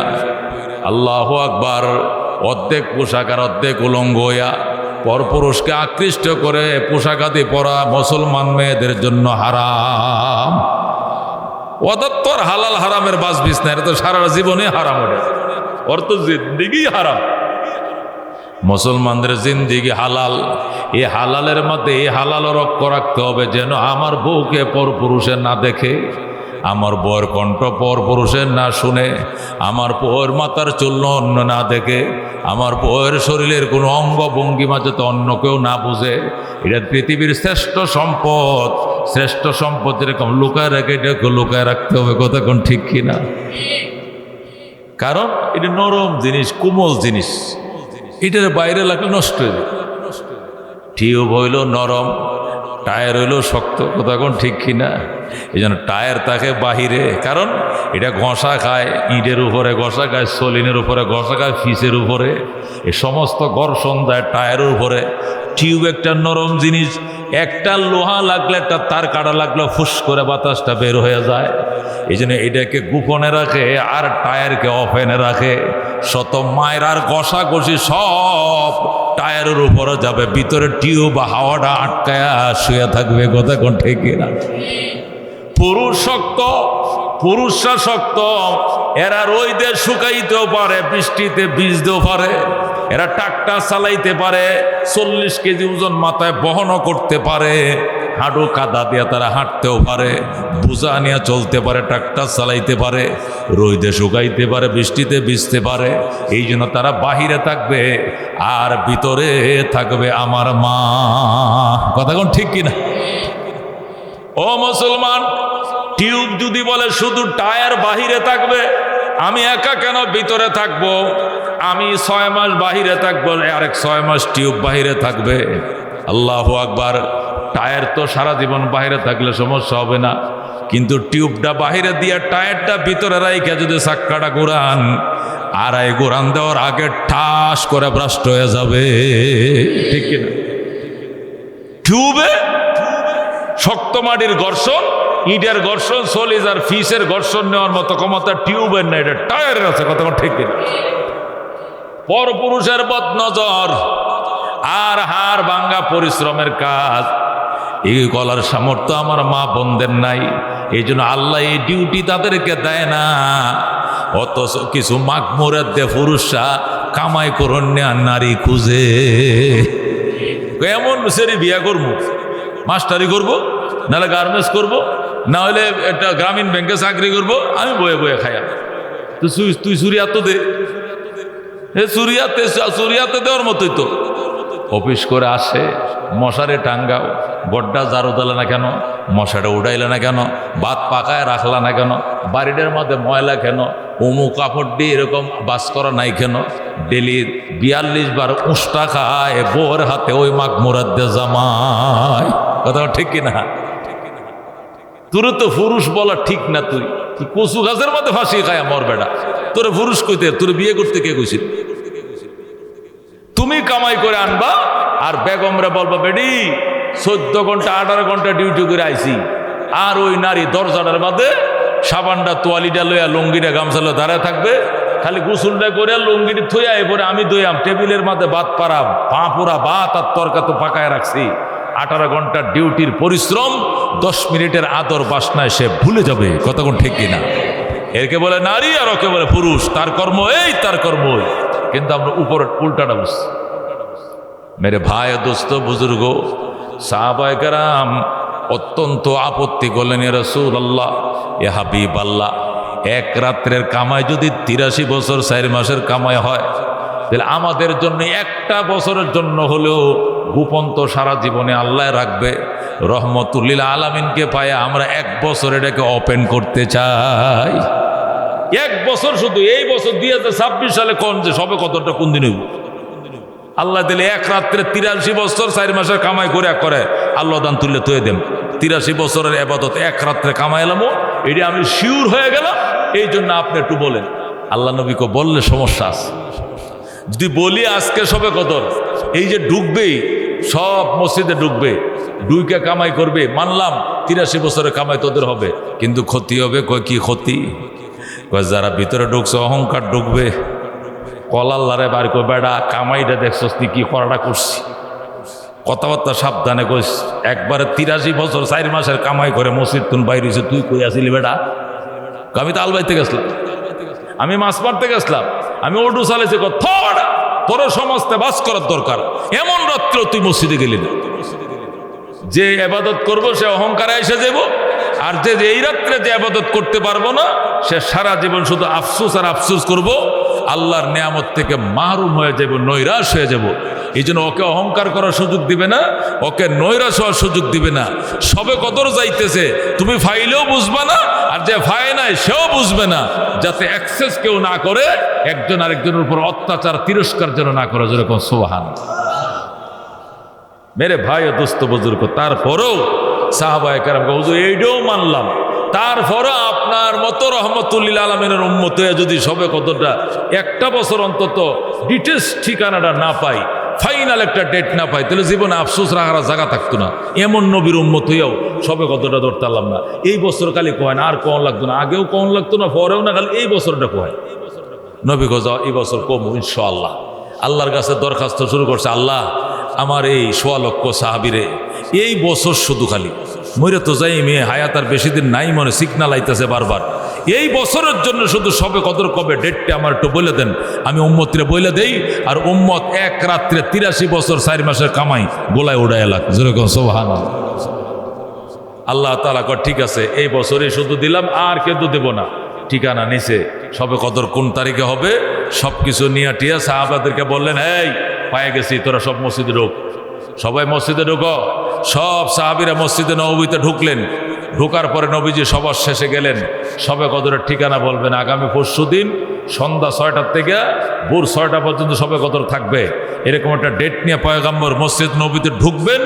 আল্লাহু আকবার, অর্ধেক পোশাক আর অর্ধেক উলঙ্গ হইয়া পরপুরুষকে আকৃষ্ট করে পোশাক আদি পরা মুসলমান মেয়েদের জন্য হারাম। অদত্তর হালাল হারামের বাস বিস না, এটা তো সারা জীবনে হারাম, ওর তো জিন্দিগি হারাম। মুসলমানদের জিন্দিগি হালাল, এই হালালের মধ্যে এই হালাল রক্ষ রাখতে হবে, যেন আমার বউকে পরপুরুষের না দেখে, আমার বউয়ের কণ্ঠ পরপুরুষের না শুনে, আমার বউয়ের মাথার চুল অন্য না দেখে, আমার বউয়ের শরীরের কোনো অঙ্গ ভঙ্গিমা যাতে অন্য কেউ না বুঝে। এটা পৃথিবীর শ্রেষ্ঠ সম্পদ। শ্রেষ্ঠ সম্পদ যেরকম লুকায় রাখে, এটাকে লুকায় রাখতে হবে। কথা কোন ঠিক কিনা? কারণ এটা নরম জিনিস, কোমল জিনিস, এটার বাইরে লাগলে নষ্ট হয়ে যাবে। টিউব হইল নরম, টায়ার হইল শক্ত। কথা কোন ঠিক কিনা? এই জন্য টায়ার থাকে বাহিরে, কারণ এটা ঘষা খায়, ইটের উপরে ঘষা খায়, সলিনের উপরে ঘষা খায়, ফিসের উপরে, এ সমস্ত ঘর্ষণ দেয় টায়ারের উপরে। টিউব একটা নরম জিনিস, একটা লোহা লাগলে, একটা তার কাটা লাগলে ফুস করে বাতাসটা বের হয়ে যায়। এই জন্য এটাকে গোপনে রাখে আর টায়ারকে অফেনে রাখে। শত মায়ের আর ঘষা ঘষি সব টায়ারের উপরে যাবে, ভিতরে টিউব হাওয়াটা আটকায়া শুয়ে থাকবে। কথা কোন ঠিক না? পুরুষ শক্ত, পুরুষরা শক্ত, এরা রোদে শুকাইতেও পারে, বৃষ্টিতে ভিজতেও পারে, এরা ট্রাক্টর চালাইতে পারে, 40 কেজি ওজন মাথায় বহনও করতে পারে, হাঁটু কাদা দিয়ে তারা হাঁটতেও পারে, বোঝা নিয়ে চলতে পারে, ট্রাক্টর চালাইতে পারে, রোদে শুকাইতে পারে, বৃষ্টিতে ভিজতে পারে। এই জন্য তারা বাহিরে থাকবে আর ভিতরে থাকবে আমার মা। কথা কোন ঠিক কিনা? ও মুসলমান, টিউব যদি বলে শুধু টায়ার বাহিরে থাকবে, আমি একা কেন ভিতরে থাকবো? আমি 6 মাস বাহিরে থাকবো, আরেক 6 মাস টিউব বাহিরে থাকবে। আল্লাহু আকবার। টায়ার তো সারা জীবন বাহিরে থাকলে সমস্যা হবে না, কিন্তু টিউবটা বাহিরে দিয়ে টায়ারটা ভিতরে রাইখা যদি চাক্কাটা ঘুরান, আড়াই গোরান দেওয়ার আগে ঠাস করে ভ্রষ্ট হয়ে যাবে, ঠিক কিনা? টিউবে শক্ত মাটির ঘর্ষণ, ইটের ঘর্ষণ, সলিজ আর ফিসের ঘর্ষণ নেওয়ার মতো ক্ষমতা টিউবের না, এটা টায়ারের আছে, কথা ঠিক কিনা? পরপুরুষের বদনজর আর হাড় ভাঙ্গা পরিশ্রমের কাজ, এই কলার সামর্থ্য আমার মা বোনদের নাই। এই জন্য আল্লাহ এই ডিউটি তাদেরকে দেয় না। অথচ কিছু মাগমুরের দে পুরুষরা কামাই করন আর নারী খুঁজে। এমন সেরি বিয়া করবো, মাস্টারি করবো, নাহলে গার্মেন্টস করবো, না হলে একটা গ্রামীণ ব্যাংকে চাকরি করবো, আমি বয়ে বয়ে খাই। তো তুই সুরিয়া তো দে, সুরিয়াতে দেওয়ার মতোই তো। অফিস করে আসে, মশারে টাঙ্গাও, গড্ডা ঝাড়ু দিলে না কেন, মশাটা উড়াইলে না কেন, ভাত পাকায় রাখলা না কেন, বাড়িটার মধ্যে ময়লা কেন, অমু কাপড় দিয়ে এরকম বাস করা নাই কেন, ডেলি 42 বার উষ্টা খায় বোর হাতে ওই মাগ মোরাদ্দে জামাই, কথা ঠিক কিনা? তোর তো পুরুষ বলা ঠিক না, তুই কচু গাছের মধ্যে ফাঁসি খায় মর বেটা। তোরে পুরুষ কইতে, তোর বিয়ে করতে কে কইছিল? তুমি কামাই করে আনবা আর বেগমরা বলবা বেডি 14 ঘন্টা 18 ঘন্টা ডিউটি করে আইছি, আর ওই নারী দরজাটার বাদে সাবানটা তোয়ালিটা লইয়া লুঙ্গিটা গামছা লইয়া দাঁড়ায় থাকবে, খালি গোসলটা করে লুঙ্গিটি থইয়া এরপরে আমি দইয়াম টেবিলের মধ্যে ভাত পারাম, পা পুরা ভাত আর তরকা তো পাকায় রাখছি। 18 ঘন্টার ডিউটির পরিশ্রম 10 মিনিটের আদর বাসনায় সে ভুলে যাবে, কতক্ষণ ঠিক কিনা? এরকে বলে নারী আর ওকে বলে পুরুষ, তার কর্ম এই তার কর্ম ওই, কিন্তু আমরা উপরে উল্টাটা বুঝছি। মেরে ভাই দোস্ত বুজুর্গ সাহাবায়ে কেরাম অত্যন্ত আপত্তি করলেন, ইয়া রাসূলুল্লাহ, ইয়া হাবিব আল্লাহ, এক রাত্রের কামাই যদি 83 বছর 4 মাসের কামাই হয়, তাহলে আমাদের জন্য একটা বছরের জন্য হলেও গোপন তো সারা জীবনে আল্লাহ রাখবে। রহমতুল্লিল আলামিনকে পায়ে আমরা 1 বছর এটাকে ওপেন করতে চাই। 1 বছর, শুধু এই বছর 2026 সালে কোন যে সবে কতটা কোন দিন হইব? আল্লাহ দিলে এক রাত্রে 83 বছর 4 মাসের কামাই করে আল্লাহ দান তুললে তুই দেন। 83 বছরের এবাদত এক রাত্রে কামাইলামও, এটি আমি শিওর হয়ে গেলাম। এই জন্য আপনি একটু বলেন, আল্লাহ নবীকে বললে সমস্যা আছে। যদি বলি আজকে সবে কদর, এই যে ঢুকবেই সব মসজিদে ঢুকবে, ঢুকে কামাই করবে, মানলাম 83 বছরের কামাই তোদের হবে, কিন্তু ক্ষতি হবে। কয় কি ক্ষতি? কয় যারা ভিতরে ঢুকছে অহংকার ঢুকবে, কলাল্লারে বার করে বেড়া কামাইটা দেখছস তুই কি করাটা করছি, কথাবার্তা সাবধানে কইস। একবারে 83 বছর 4 মাসের কামাই করে মসজিদ তুন বাইরে হয়েছে, তুই কই আসিলি বেড়া? আমি তো আলবাইতে গেছিলাম, আমি মাছ মারতে গেছিলাম, আমি অটো চালাইছি, তোর সমাজতে বাস করার দরকার। এমন রাত্র তুই মসজিদে গেলি না, যে আবাদত করবো সে অহংকারে এসে যাব, আর যে এই রাত্রে যে আবাদত করতে পারবো না সে সারা জীবন শুধু আফসোস আর আফসোস করব, আল্লাহর নিয়ামত থেকে মাহরুম হয়ে যাব, নৈরাশ হয়ে যাব। এই জন্য ওকে অহংকার করার সুযোগ দিবে না, ওকে নৈরাশ হওয়ার সুযোগ দিবে না। সবে কদর যাইতেছে, তুমি ফাইলেও বুঝবে না, আর যে ফাই নাই সেও বুঝবে না, যাতে অ্যাক্সেস কেউ না করে, একজন আরেকজনের উপর অত্যাচার তিরস্কার যেন না করে, যেরকম সুবহানাল্লাহ। মেরে ভাই ও দোস্ত বুজুর্গ, তারপরেও সাহাবায়ে কেরাম হুজুর এইটাও মানলাম, তারপরে আপনার মতো রহমতুল্লিল আলমিনের উম্মত হয়ে যদি সবে কদরটা একটা বছর অন্তত ডিটেলস ঠিকানাটা না পাই, ফাইনাল একটা ডেট না পাই, তাহলে জীবনে আফসোস রাখার জায়গা থাকতো না। এমন নবীর উম্মত হইয়াও সবে কদরটা ধরতে পারলাম না। এই বছর খালি কয় না, আর কন লাগতো না, আগেও কন লাগতো না, পরেও না, খালি এই বছরটা কয়। নবী গজা এই বছর কম ইনশাআল্লাহ। আল্লাহর কাছে দরখাস্ত শুরু করছে, আল্লাহ আমার এই 1.25 লক্ষ সাহাবীরে এই বছর শুধু খালি মরে তো যাই, মেয়ে হায়াত আর বেশি দিন নাই, মনে সিগনাল আইতেছে বারবার, এই বছরের জন্য শুধু সবে কদর কবে ডেটটা আমার একটু বলে দেন, আমি উম্মতরে বলে দেই, আর উম্মত এক রাত্রে 83 বছর 4 মাসের কামাই গোলায় উড়ায় লাগ, যেরকম সুবহানাল্লাহ। আল্লাহ তাআলা কয় ঠিক আছে, এই বছরে শুধু দিলাম, আর কিন্তু দেব না। ঠিকানা নিচে, সবে কদর কোন তারিখে হবে সব কিছু নিয়ে টিয়া সাহাবাদেরকে বললেন, এই পায়ে গেছি, তোরা সব মসজিদে ঢোক, সবাই মসজিদে ঢোকো। সব সাহাবীরা মসজিদে নববীতে ঢুকলেন। ঢোকার পরে নবীজি সবার শেষে গেলেন, সবে কদরের ঠিকানা বলবেন, আগামী পরশুদিন সন্ধ্যা 6টার থেকে ভোর 6টা পর্যন্ত সবে কদর থাকবে, এরকম একটা ডেট নিয়ে পয়গম্বর মসজিদ নবীতে ঢুকবেন।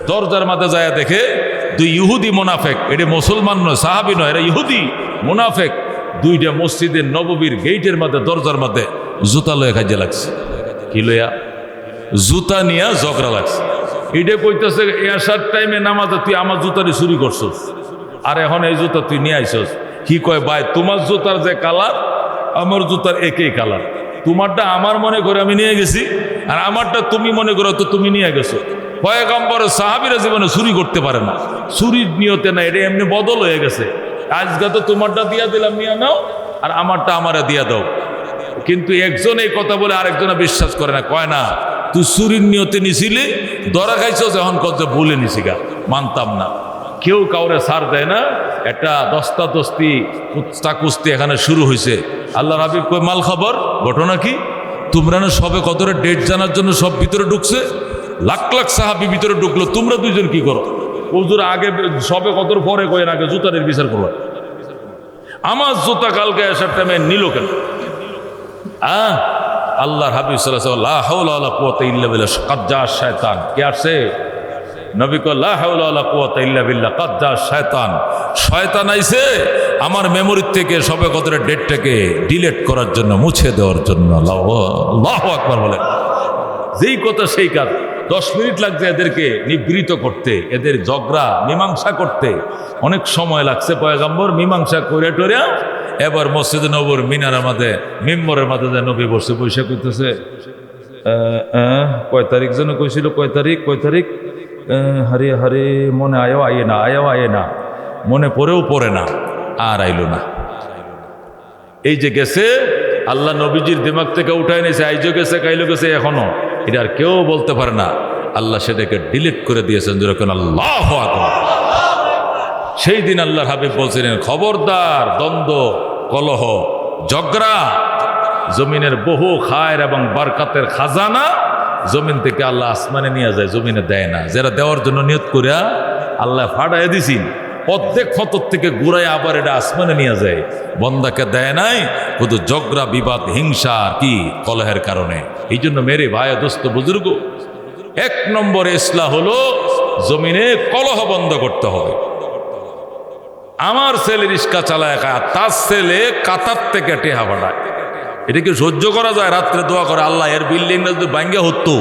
দরজার মাঝে যায় দেখে 2 ইহুদি মুনাফেক, এটা মুসলমান নয়, সাহাবী নয়, এরা ইহুদি মুনাফেক, দুইটা মসজিদের নববীর গেইটের মধ্যে দরজার মধ্যে জুতা লয়ে খাইতে লাগছে। কি লইয়া? জুতা নিয়া ঝগড়া লাগছে। এটা কইতেছে এসার টাইমে নামাজে তুই আমার জুতারি চুরি করছস, আর এখন এই জুতা তুই নিয়ে আইসস। কি কয় ভাই, তোমার জুতার যে কালার আমার জুতার একই কালার, তোমারটা আমার মনে করে আমি নিয়ে গেছি, আর আমারটা তুমি মনে করো তো তুমি নিয়ে গেছো। পয়গম্বর সাহাবীরা জীবনে চুরি করতে পারে না, চুরির নিয়তে না, এটা এমনি বদল হয়ে গেছে। আজকে তো তোমারটা দিয়া দিলাম, নিয়ে নাও, আর আমারটা আমারে দিয়া দাও। কিন্তু একজন এই কথা বলে আরেকজনে বিশ্বাস করে না, কয় না তুই চুরির নিয়তে নিছিলি, ধরা খাইছ, এখন কত বলে নিছি গা, মানতাম না। কেউ কাউরে ছাড় দেয় না। একটা দস্তাদস্তি কুস্তি এখানে শুরু হয়েছে। আল্লাহ হাবিব কই মাল খবর, ঘটনা কি? তোমরা না সবে কদরের ডেট জানার জন্য সব ভিতরে ঢুকছে, লাখ লাখ সাহাবি ভিতরে ঢুকলো, তোমরা দুইজন কি করো? হুজুর আগে সবে কদর পরে কয়েন আগে জুতারের বিচার করলো। আমার জুতা কালকে আসার টাইমে নিল কেন? আল্লাহর হাবিব সাল্লাল্লাহু আলাইহি ওয়াসাল্লাম লা হাওলা ওয়ালা কুওয়াতা ইল্লা বিল্লাহ কাদ জা শায়তান। কে আসছে? নবী কয় লা হাওলা ওয়ালা কুওয়াতা ইল্লা বিল্লাহ কাদ জা শায়তান। শয়তান আইছে আমার মেমোরি থেকে সবে কদরের ডেটটাকে ডিলিট করার জন্য, মুছে দেওয়ার জন্য। আল্লাহু আকবার বলেন। যেই কথা সেই কাজ। 10 মিনিট লাগছে এদেরকে নিবৃত করতে, এদের ঝগড়া মীমাংসা করতে অনেক সময় লাগছে। পয়গম্বর মীমাংসা করে টরে এবার মসজিদে নববীর মিনারের মাঝে, মিম্বরের মাঝে যে নবী বসে পয়সা করতেছে, কয় তারিখ যেন কইছিল, কয় তারিখ হারে হারে মনে আয়ও আয়ে না, মনে পড়েও পড়ে না, আর আইলো না। এই যে গেছে, আল্লাহ নবীজির দিমাগ থেকে উঠায় নিয়েছে, আইজো গেছে, কাইলো গেছে, এখনো এটা আর কেউ বলতে পারে না। আল্লাহ সেটাকে ডিলিট করে দিয়েছেন, যেরকম আল্লাহু আকবার। সেই দিন আল্লাহর হাবিব বলছিলেন, খবরদার দ্বন্দ্ব, কলহ, ঝগড়া, জমিনের বহু খায়ের এবং বরকতের খাজানা জমিন থেকে আল্লাহ আসমানে নিয়ে যায়, জমিনে দেয় না। যারা দেওয়ার জন্য নিয়ত করিয়া আল্লাহ ফাটাই দিছি, অর্ধেক ফতর থেকে ঘুরাই আবার এটা আসমানে নিয়ে যায়, বন্দাকে দেয় নাই, শুধু ঝগড়া, বিবাদ, হিংসা কি কলহের কারণে। এই জন্য মেরে ভাই, দোস্ত, বুজুর্গ, 1 নম্বর ইসলাহ হলো জমিনে কলহ বন্ধ করতে হবে। আমার ছেলে রিস্কা চালায় খায়, তার ছেলে কাতার থেকে টেহা বাড়ায়, এটা কি সহ্য করা যায়? রাত্রে দোয়া করে, আল্লাহ এর বিল্ডিংটা যদি ভাঙ্গা হতো,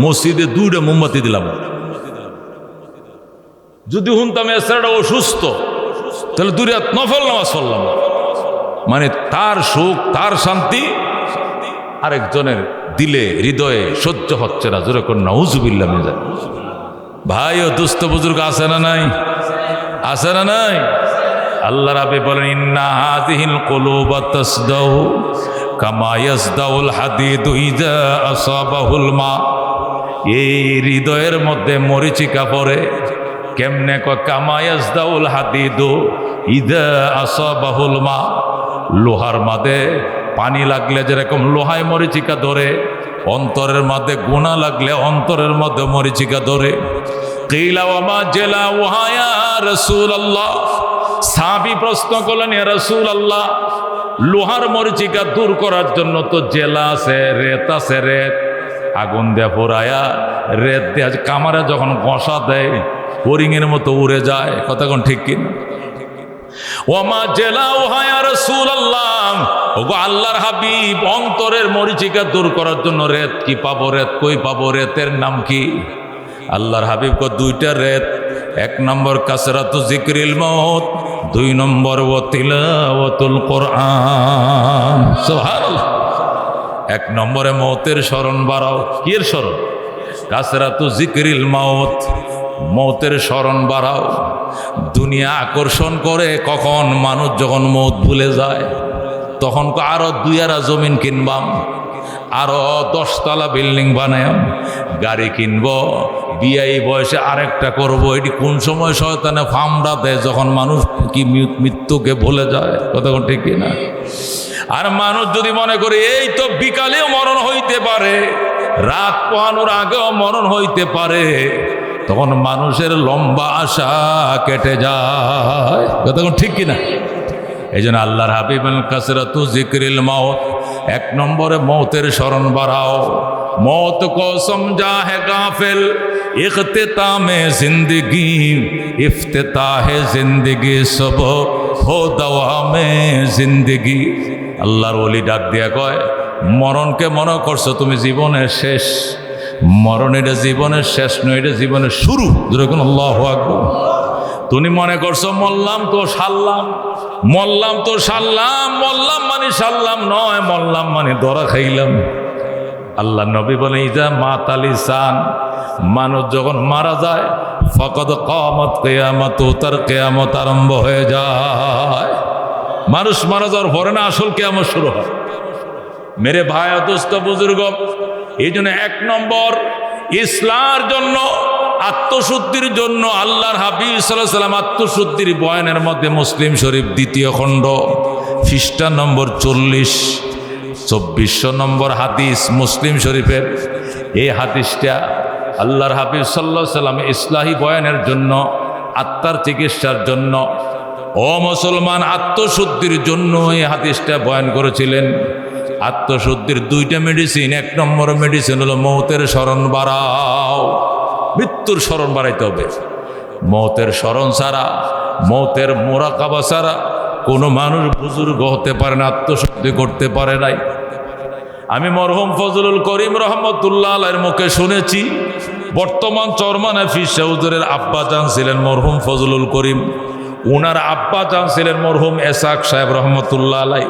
মসজিদে 2টা মোমবাতি দিলাম। যদি শুনতাম এ ছেলেটা অসুস্থ, তাহলে 2 রাত নফল নামাজ পড়লাম। মানে তার সুখ, তার শান্তি আরেকজনের দিলে, হৃদয়ে সহ্য হচ্ছে না। জোরে কোন নাউজুবিল্লাহ মিন যালিক। ভাই ও দুস্থ বুজুর্গ আছে না নাই? আছে না নাই? আল্লাহ রাব্বি বলেন, ইন্না হাযিহিল কুলুবা তাসদাউ কামা ইয়াসদাউল হাদিদু ইযা আসাবাহুল মা। এই হৃদয়ের মধ্যে মরিচিকা পড়ে কেমনে? কামা ইয়াসদাউল হাদিদু ইযা আসাবাহুল মা। লোহার মাঝে পানি লাগলে যেরকম লোহায় মরিচিকা ধরে, অন্তরের মধ্যে গুনাহ লাগলে অন্তরের মধ্যে মরিচিকা ধরে। কিলা ওয়া মা জালাউহা ইয়া রাসূলুল্লাহ। সাহাবী প্রশ্ন করলেন, ইয়া রাসূলুল্লাহ, লোহার মরিচিকা দূর করার জন্য তো জেলা আছে, রেত আছে, রেত আগুন দিয়ে পোড়ায়া, রেত দিয়ে কামারে যখন ঘষা দেয় হরিণের মতো উড়ে যায়। কথা কোন ঠিক কিনা? ওমা জালাউহা ইয়া রাসূলুল্লাহ, ওগো আল্লাহর হাবিব, অন্তরের মরিচিকা দূর করার জন্য রেত কি পাবো? রেত কই পাবো? রেতের নাম কি? আল্লাহর হাবিব কো 2টা রেত। 1 নম্বর কাসরাতু যিকরিল মাউত, 2 নম্বর ওয়া তিলাওয়াতুল কোরআন। সুবহানাল্লাহ। 1 নম্বরে মৌতের স্মরণ বাড়াও। কি এর স্মরণ? কাসরাতু যিকরিল মাউত, মৌতের স্মরণ বাড়াও। দুনিয়া আকর্ষণ করে, কখন মানুষ যখন মৌত ভুলে যায়, তখন আরো 2 আরা জমিন কিনবাম, আরো 10 তলা বিল্ডিং বানায়াম, গাড়ি কিনব, বিয়ে এই বয়সে আরেকটা করব। এটি কোন সময় শয়তানে ফামড়া দেয়? যখন মানুষ কি মৃত্যুকে ভুলে যায়। কথা ঠিক না? আর মানুষ যদি মনে করে এই তো বিকালেও মরণ হইতে পারে, রাত পোহানোর আগেও মরণ হইতে পারে, তখন মানুষের লম্বা আশা কেটে যায়। কথা ঠিক কিনা? এই জন্য আল্লাহর হাবিব কাসরাতু যিকরিল মাউত, 1 নম্বরে মৌতের স্মরণ বাড়াও। मौत को समझा है गाफिल इख्तिताम जिंदगी इफ्तिताह जिंदगी सब हो दवा में जिंदगी। আল্লাহর ওলি ডাক দিয়া কয়, মরণকে মনে করছো তুমি জীবনের শেষ, মরণ এটা জীবনের শেষ নয়, এটা জীবনের শুরু। যেরকম আল্লাহু আকবার। তুমি মনে করছো মরলাম তো সারলাম, মরলাম তো সারলাম, মরলাম মানে সারলাম নয়, মরলাম মানে ধরা খাইলাম। আল্লাহ নবী বলে ইজা মাতালি সান, মানুষ যখন মারা যায় ফকদ কামাত কিয়ামত, তার কিয়ামত আরম্ভ হয়ে যায়। মানুষ মারা যাওয়ার পরে না আসল কিয়ামত শুরু হয়। মেরে ভাই দোস্ত বুজুর্গ, এই জন্য 1 নম্বর ইসলামের জন্য, আত্মশুদ্ধির জন্য আল্লাহর হাবিব সাল্লাল্লাহু আলাইহি ওয়াসাল্লাম আত্মশুদ্ধির বয়ানের মধ্যে মুসলিম শরীফ 2য় খণ্ড পৃষ্ঠা নম্বর 40 2400 নম্বর হাদিস মুসলিম শরীফের। এই হাদিসটা আল্লাহর হাবিব সাল্লাল্লাহু আলাইহি ওয়াসাল্লাম ইসলাহি বয়ানের জন্য, আত্মার চিকিৎসার জন্য, ও মুসলমান আত্মশুদ্ধির জন্য এই হাদিসটা বয়ান করেছিলেন। আত্মশুদ্ধির 2টা মেডিসিন। 1 নম্বর মেডিসিন হলো মৌতের স্মরণ বাড়াও। মৃত্যুর স্মরণ বাড়াইতে হবে। মৌতের স্মরণ ছাড়া, মৌতের মোরাকাবা ছাড়া কোনো মানুষ বুজুর্গ হতে পারে না, আত্মশুদ্ধি করতে পারে নাই। আমি মরহুম ফজলুল করিম রহমতুল্লাহ আলাইহির মুখে শুনেছি, বর্তমান চরমানা ফিসা হুজুরের আব্বা জান ছিলেন মরহুম ফজলুল করিম, উনার আব্বা জান ছিলেন মরহুম এসাক সাহেব রহমতুল্লাহ আলাই।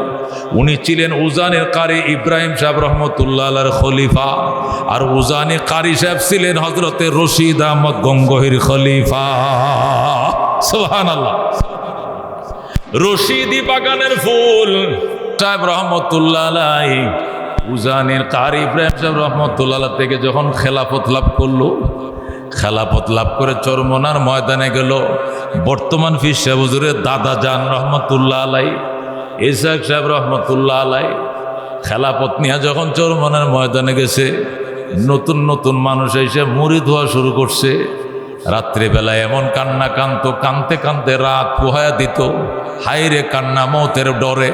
উনি ছিলেন উজানের কারি ইব্রাহিম সাহেব রহমতুল্লাহ আলাইহির খলিফা, আর উজানি কারি সাহেব ছিলেন হজরতে রশিদ আহমদ গঙ্গোহীর খলিফা। সুবহানাল্লাহ। রশিদি বাগানের ফুল সাহেব রহমতুল্লাহ আলাই উজানের কারি ইব্রাহিম সাহেব রহমতুল্লাহ আলাই থেকে যখন খেলাফত লাভ করলো, খেলাফত লাভ করে চরমনার ময়দানে গেল। বর্তমান পীর সাহেব হুজুরের দাদা জান রহমতুল্লাহ আলাই, ইসহাক সাহেব রহমতুল্লাহ আলাই খেলাফত নিয়ে যখন চরমনার ময়দানে গেছে, নতুন নতুন মানুষ এসে মুরিদ হওয়া শুরু করছে। রাত্রিবেলায় এমন কান্না কানতো, কানতে কানতে রাত পোহায়া দিত। হাইরে কান্না মৌতের ডরে,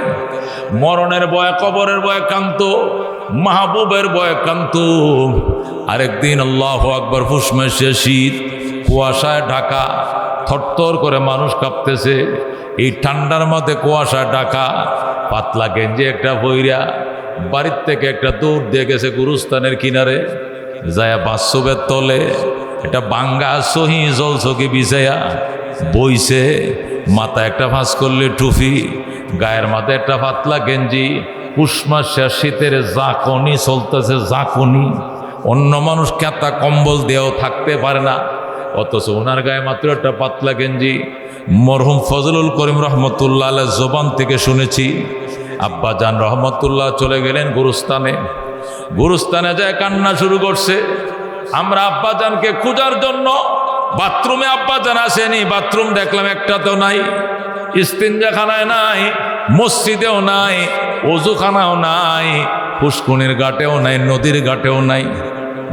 মরণের ভয়ে, কবরের ভয়ে কানতো, মাহবুবের ভয়ে কানতো। আরেকদিন আল্লাহু আকবার ফুসমাসে শীত, কুয়াশায় ঢাকা, থরথর করে মানুষ কাঁপতেছে। এই ঠান্ডার মধ্যে কুয়াশায় ঢাকা, পাতলা গেঞ্জি একটা বইরা বাড়ির থেকে একটা দৌড় দিয়ে গেছে গুরুস্থানের কিনারে, যায়া বাস্তবের তলে এটা বাঙ্গা সহি জলসকি বিছাইয়া বইছে। মাথায় একটা ফাঁস করলে টুপি, গায়ের মাথায় একটা পাতলা গেঞ্জি, পুষমাসা শীতের জাকনি চলতেছে, জাকনি। অন্য মানুষ কেতা কম্বল দিয়েও থাকতে পারে না, অথচ ওনার গায়ে মাত্র একটা পাতলা গেঞ্জি। মরহুম ফজলুল করিম রহমতুল্লাহ আলাইহির জবান থেকে শুনেছি, আব্বা জান রহমতুল্লাহ চলে গেলেন গুরুস্থানে। গুরুস্থানে যায় কান্না শুরু করছে। আমরা আব্বা জানকে খোঁজার জন্য বাথরুমে, আব্বা জান আসেনি, বাথরুম দেখলাম একটাতেও নাই, ইস্তিনজাখানায় নাই, মসজিদেও নাই, ওযুখানাও নাই, পুষ্কুনির ঘাটেও নাই, নদীর ঘাটেও নাই।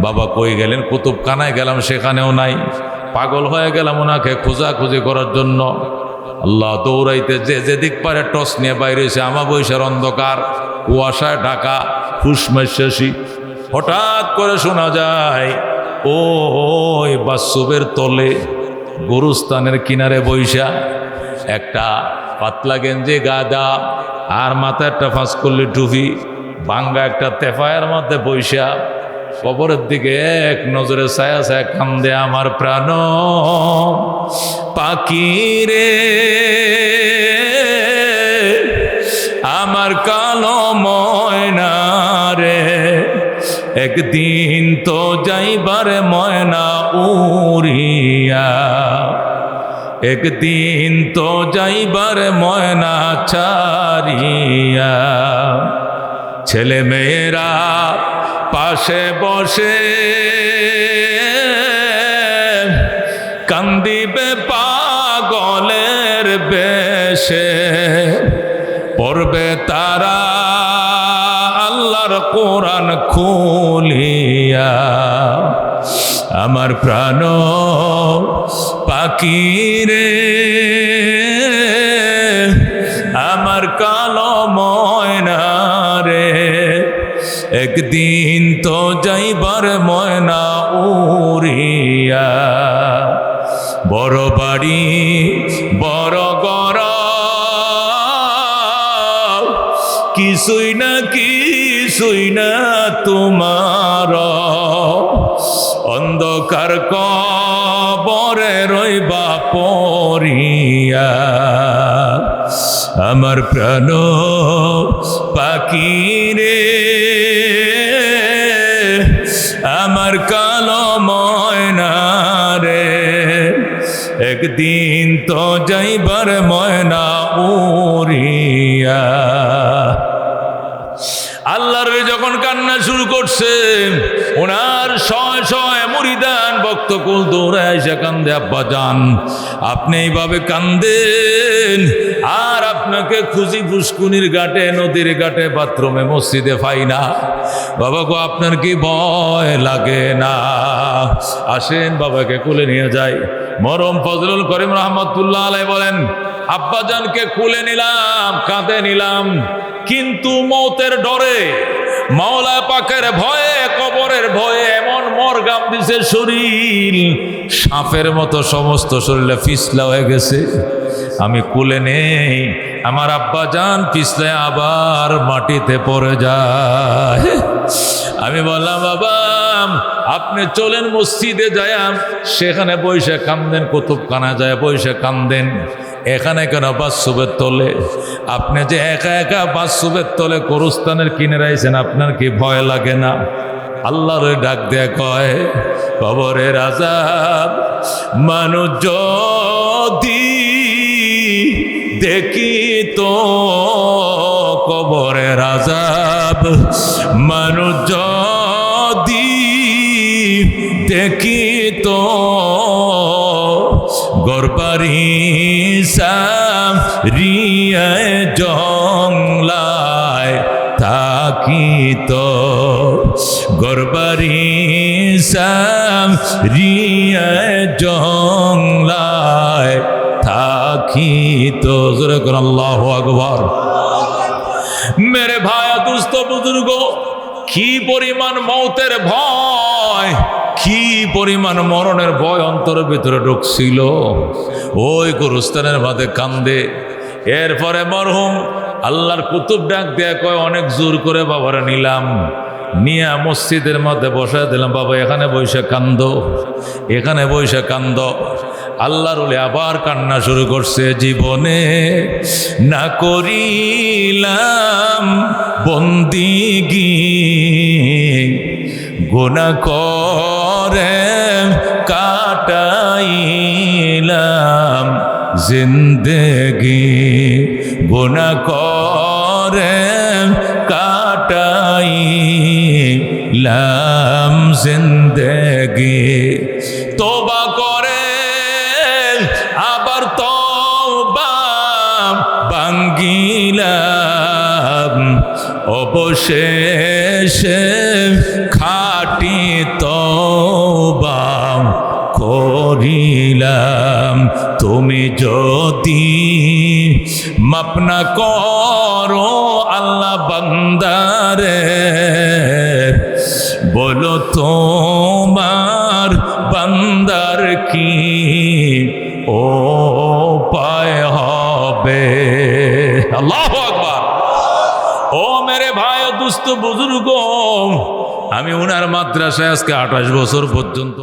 বাবা কই গেলেন? কুতুবখানায় গেলাম, সেখানেও নাই। পাগল হয়ে গেলাম ওনাকে খোঁজাখুঁজি করার জন্য। আল্লাহ দৌড়াইতে যেদিক পারে টস নিয়ে বাইরে এসে আমাবস্যার অন্ধকার, কুয়াশায় ঢাকা, ফুসমাসি। হঠাৎ করে শোনা যায় ওই বাসুবের তলে গুরুস্থানের কিনারে বৈশা একটা পাতলা গেঞ্জি গাদা আর মাথায় একটা ফাঁস করলে টুপি, ভাঙ্গা একটা তেফায়ের মধ্যে বৈশা কবরের দিকে এক নজরে ছায়া ছায়া কান্দে আমার প্রাণ পাখি রে, আমার কালো ময়না রে, একদিন তো যাইবারে ময়না উড়িয়া, একদিন তো যাইবারে ময়না ছাড়িয়া। ছেলে মেয়েরা পাশে বসে কান্দিবে পাগলের বেশে, পড়বে তারা আল্লাহর কোরআন খুলিয়া। আমার প্রাণ পাখি রে, আমার কালো ময়না রে, একদিন তো যাইবার ময়না উড়িয়া, বড় বাড়ি বড় ঘর, কিছুই না তোমার, অন্ধকার কবরে রইবা পড়িয়া। আমার প্রাণ পাখি রে, আমার কালো ময়না রে, একদিন তো যাইবার ময়না উড়িয়া। আল্লাহর যখন কান্না শুরু করছে, ওনার শয় শয় মুরিদান ভক্তকুল দৌড়ায় এসে কান্দে, আব্বা যান আপনি এইভাবে কান্দেন, আর আপনাকে খুঁজি পুষ্কুনির ঘাটে, নদীর ঘাটে, বাথরুমে, মসজিদে পাই না। বাবা গো, আপনার কি ভয় লাগে না? আসেন বাবাকে কুলে নিয়ে যাই। মরম ফজলুল করিম রহমতুল্লাহ আলাইহি বলেন, আব্বাজানকে কুলে নিলাম, কাঁধে নিলাম, কিন্তু মৌতের ডরে, মাওলা পাকের ভয়ে, কবরের ভয়ে এমন মরগাম দিছে শরীর, সাপের মতো সমস্ত শরীরে পিছলা হয়ে গেছে। আমি কুলে নেই, আমার আব্বাজান পিছলে আবার মাটিতে পড়ে যায়। আমি বললাম, বাবা আপনি চলেন মসজিদে যায়, সেখানে বৈশা কান্দেন, কুতুবখানা যায় বৈশা কান্দেন, এখানে কেন বাসুবের তলে? আপনি যে একা একা বাসুবের তলে কবরস্থানের কিনে রাইছেন, আপনার কি ভয় লাগে না? আল্লাহর ডাক দেয়া কয়, কবরের আযাব মানুষ যদি দেখি তো, কবরের আযাব মানুষ যদি দেখি তো, গরবারি সারিয়ায় জংলায় থাকি তো, গরবারি সারিয়ায় জংলায় থাকি তো। আল্লাহু আকবার। মেরে ভাই দুস্থ বুজুর্গ, কি পরিমাণ মৌতের ভয়, কি পরিমাণ মরণের ভয় অন্তরের ভিতরে ঢুকছিল। ওই গোরস্থানের মাঝে কান্দে। এরপরে মরহুম আল্লাহর কুতুব ডাক দেয়া কয়, অনেক জোর করে বাবারা নিলাম, নিয়ে মসজিদের মধ্যে বসায় দিলাম, বাবা এখানে বসে কান্দ, এখানে বসে কান্দ। আল্লাহর ওলি আবার কান্না শুরু করছে, জীবনে না করিলাম বন্দিগি, গুনাহ করে কাটাইলাম জিন্দেগি, গুনাহ করে কাটাইলাম জিন্দেগি। তওবা করে আবার তওবা ভাঙ্গিলাম, অবশেষে খাটি তওবা করিলাম। তুমি যদি মাপ না করো আল্লাহ বান্দারে, বলো তোমার বান্দার কি ও পায় হবে? আল্লাহু আকবার। ও মেরে ভাই দুস্থ বুজুর্গ, আমি উনার মাদ্রাসায় আজকে 28 বছর পর্যন্ত